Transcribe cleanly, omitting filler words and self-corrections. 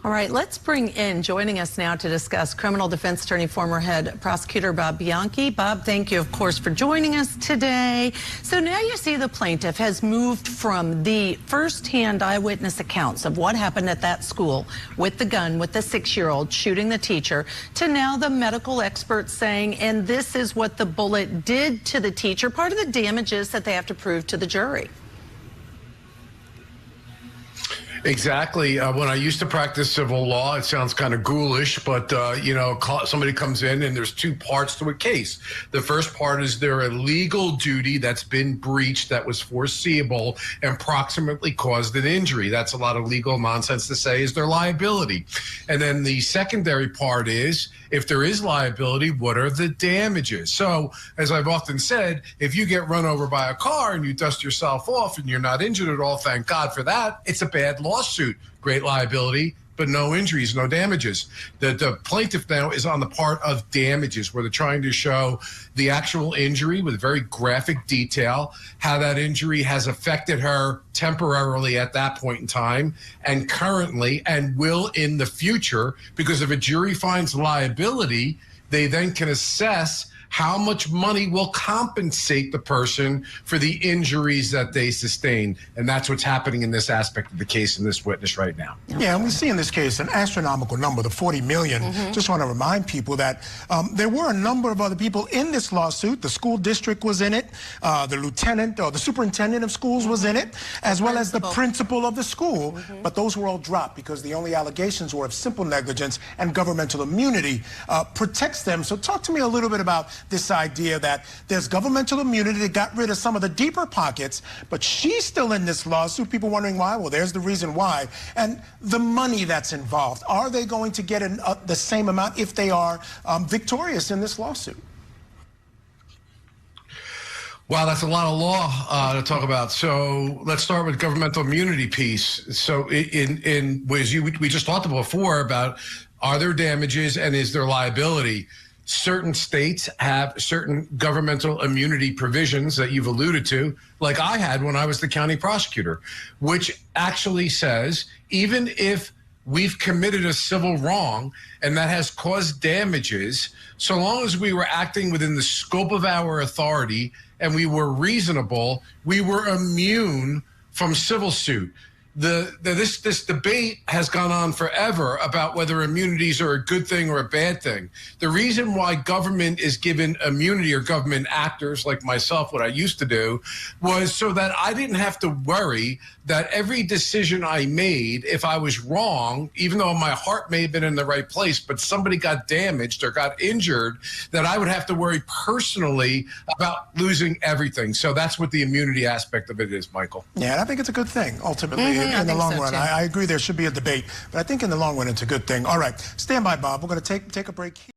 All right, let's bring in, joining us now to discuss, criminal defense attorney, former head prosecutor Bob Bianchi. Bob, thank you, of course, for joining us today. So now you see the plaintiff has moved from the first-hand eyewitness accounts of what happened at that school with the gun, with the 6-year-old shooting the teacher, to now the medical experts saying, and this is what the bullet did to the teacher, part of the damages that they have to prove to the jury. Exactly. When I used to practice civil law, it sounds kind of ghoulish, but, you know, somebody comes in and there's two parts to a case. The first part is there a legal duty that's been breached that was foreseeable and proximately caused an injury. That's a lot of legal nonsense to say. Is there liability? And then the secondary part is, if there is liability, what are the damages? So, as I've often said, if you get run over by a car and you dust yourself off and you're not injured at all, thank God for that, it's a bad lawsuit. Great liability, but no injuries, no damages. The plaintiff now is on the part of damages, where they're trying to show the actual injury with very graphic detail, how that injury has affected her temporarily at that point in time and currently and will in the future, because if a jury finds liability, they then can assess how much money will compensate the person for the injuries that they sustained. And that's what's happening in this aspect of the case in this witness right now. Yeah, and we see in this case an astronomical number, the $40 million. Just want to remind people that there were a number of other people in this lawsuit. The school district was in it, the lieutenant or the superintendent of schools was in it, as well as the principal of the school. But those were all dropped because the only allegations were of simple negligence, and governmental immunity protects them. So talk to me a little bit about this idea that there's governmental immunity that got rid of some of the deeper pockets, but she's still in this lawsuit. People wondering why. Well, there's the reason why. And the money that's involved. Are they going to get the same amount if they are victorious in this lawsuit? Wow, that's a lot of law to talk about. So let's start with governmental immunity piece. So in ways we just talked before about, are there damages and is there liability? Certain states have certain governmental immunity provisions that you've alluded to, like I had when I was the county prosecutor, which actually says even if we've committed a civil wrong and that has caused damages, so long as we were acting within the scope of our authority and we were reasonable, we were immune from civil suit. This debate has gone on forever about whether immunities are a good thing or a bad thing. The reason why government is given immunity, or government actors like myself, what I used to do, was so that I didn't have to worry that every decision I made, if I was wrong, even though my heart may have been in the right place, but somebody got damaged or got injured, that I would have to worry personally about losing everything. So that's what the immunity aspect of it is, Michael. Yeah, and I think it's a good thing, ultimately. In the long run. I agree there should be a debate, but I think in the long run it's a good thing. All right, stand by, Bob. We're going to take a break here.